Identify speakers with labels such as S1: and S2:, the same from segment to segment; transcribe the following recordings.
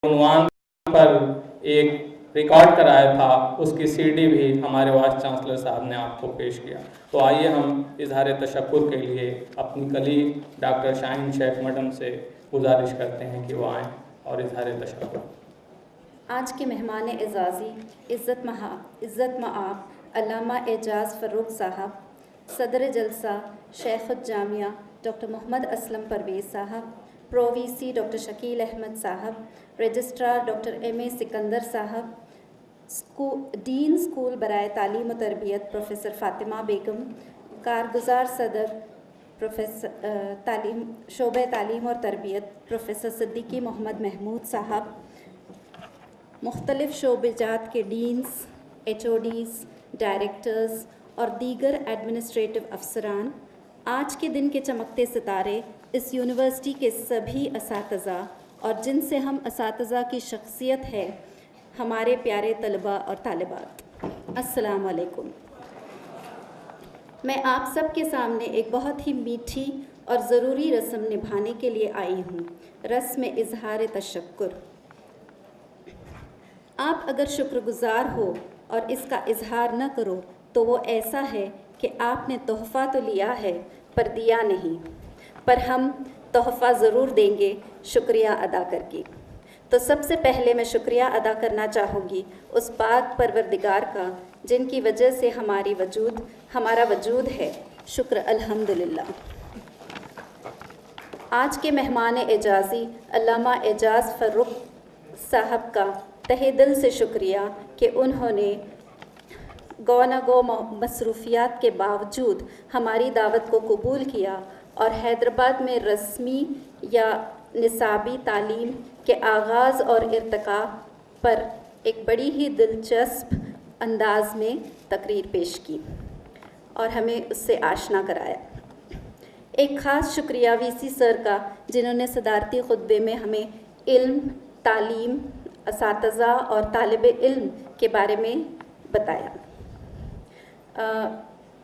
S1: عنوان پر ایک ریکارڈ کرایا تھا، اس کی سی ڈی بھی ہمارے وائس چانسلر صاحب نے آپ کو پیش کیا۔ تو آئیے ہم اظہار تشکر کے لیے اپنی کلیگ ڈاکٹر شاہین شیخ میڈم سے گزارش کرتے ہیں کہ وہ آئیں اور اظہار تشکر۔
S2: آج کے مہمان اعزازی عزت مآب علامہ اعجاز فروغ صاحب، صدر جلسہ شیخ الجامعہ ڈاکٹر محمد اسلم پرویز صاحب، پرو وی سی ڈاکٹر شکیل احمد صاحب، رجسٹرار ڈاکٹر ایم اے سکندر صاحب، ڈین اسکول برائے تعلیم و تربیت پروفیسر فاطمہ بیگم، کارگزار صدر شعبہ تعلیم اور تربیت پروفیسر صدیقی محمد محمود صاحب، مختلف شعبہ جات کے deans, H O Ds, directors اور دیگر ایڈمنسٹریٹو افسران، آج کے دن کے چمکتے ستارے، اس یونیورسٹی کے سبھی اساتذہ اور جن سے ہم اساتذہ کی شخصیت ہے، ہمارے پیارے طلباء اور طالبات، السلام علیکم۔ میں آپ سب کے سامنے ایک بہت ہی میٹھی اور ضروری رسم نبھانے کے لیے آئی ہوں، رسم اظہار تشکر۔ آپ اگر شکر گزار ہو اور اس کا اظہار نہ کرو تو وہ ایسا ہے کہ آپ نے تحفہ تو لیا ہے پر دیا نہیں، پر ہم تحفہ ضرور دیں گے شکریہ ادا کر کے۔ تو سب سے پہلے میں شکریہ ادا کرنا چاہوں گی اس پاک پروردگار کا جن کی وجہ سے ہمارا وجود ہے، شکر الحمدللہ۔ آج کے مہمان اعزازی علامہ اعجاز فروغ صاحب کا تہہ دل سے شکریہ کہ انہوں نے گو نہ گو مصروفیات کے باوجود ہماری دعوت کو قبول کیا اور حیدرآباد میں رسمی یا نصابی تعلیم کے آغاز اور ارتقاء پر ایک بڑی ہی دلچسپ انداز میں تقریر پیش کی اور ہمیں اس سے آشنا کرایا۔ ایک خاص شکریہ وی سی سر کا جنہوں نے صدارتی خطبے میں ہمیں علم، تعلیم، اساتذہ اور طالب علم کے بارے میں بتایا۔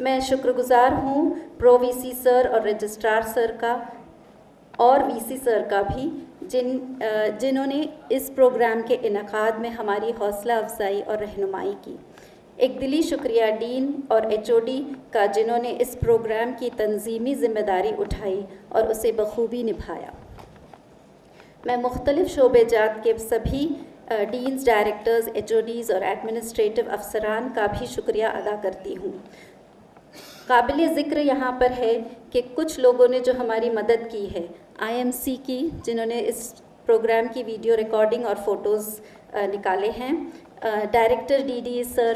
S2: میں شکر گزار ہوں پرو وی سی سر اور رجسٹرار سر کا اور وی سی سر کا بھی جنہوں نے اس پروگرام کے انعقاد میں ہماری حوصلہ افزائی اور رہنمائی کی۔ ایک دلی شکریہ ڈین اور ایچ او ڈی کا جنہوں نے اس پروگرام کی تنظیمی ذمہ داری اٹھائی اور اسے بخوبی نبھایا۔ میں مختلف شعبہ جات کے سبھی deans, directors, H O Ds اور ایڈمنسٹریٹو افسران کا بھی شکریہ ادا کرتی ہوں۔ قابل ذکر یہاں پر ہے کہ کچھ لوگوں نے جو ہماری مدد کی ہے، آئی ایم سی کی جنہوں نے اس پروگرام کی ویڈیو ریکارڈنگ اور فوٹوز نکالے ہیں، director D D sir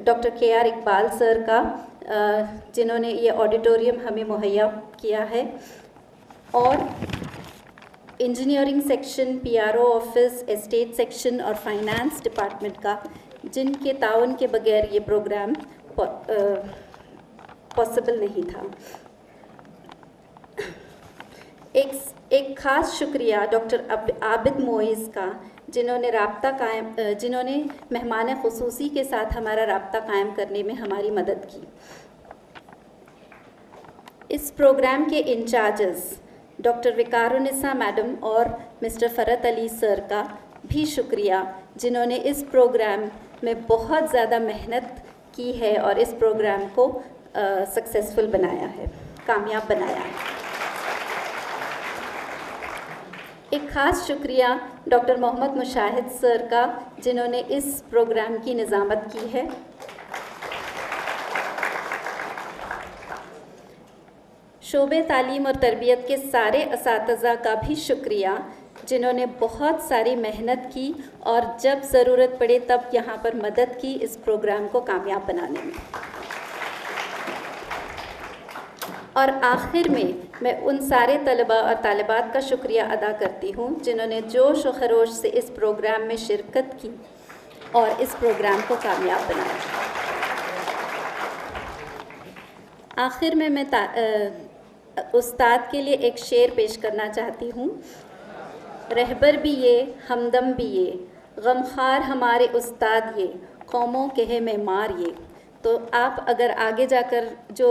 S2: doctor کے آر اقبال سر کا جنہوں نے یہ آڈیٹوریم ہمیں مہیا کیا ہے، اور engineering section, P R O office, state section اور فائنانس ڈپارٹمنٹ کا جن کے تعاون کے بغیر یہ پروگرام پاسبل نہیں تھا۔ ایک خاص شکریہ ڈاکٹر عابد معیز کا جنہوں نے مہمان خصوصی کے ساتھ ہمارا رابطہ قائم کرنے میں ہماری مدد کی۔ اس پروگرام کے انچارجز ڈاکٹر وقارالنساء میڈم اور مسٹر فرت علی سر کا بھی شکریہ جنہوں نے اس پروگرام میں بہت زیادہ محنت کی ہے اور اس پروگرام کو سکسیسفل بنایا ہے، کامیاب بنایا ہے۔ ایک خاص شکریہ ڈاکٹر محمد مشاہد سر کا جنہوں نے اس پروگرام کی نظامت کی ہے۔ شعبہ تعلیم اور تربیت کے سارے اساتذہ کا بھی شکریہ جنہوں نے بہت ساری محنت کی اور جب ضرورت پڑے تب یہاں پر مدد کی اس پروگرام کو کامیاب بنانے میں۔ اور آخر میں ان سارے طلباء اور طالبات کا شکریہ ادا کرتی ہوں جنہوں نے جوش و خروش سے اس پروگرام میں شرکت کی اور اس پروگرام کو کامیاب بنایا۔ آخر میں استاد کے لیے ایک شعر پیش کرنا چاہتی ہوں۔ رہبر بھی یہ، ہمدم بھی یہ، غمخوار ہمارے استاد یہ، قوموں کے ہے معمار یہ۔ تو آپ اگر آگے جا کر جو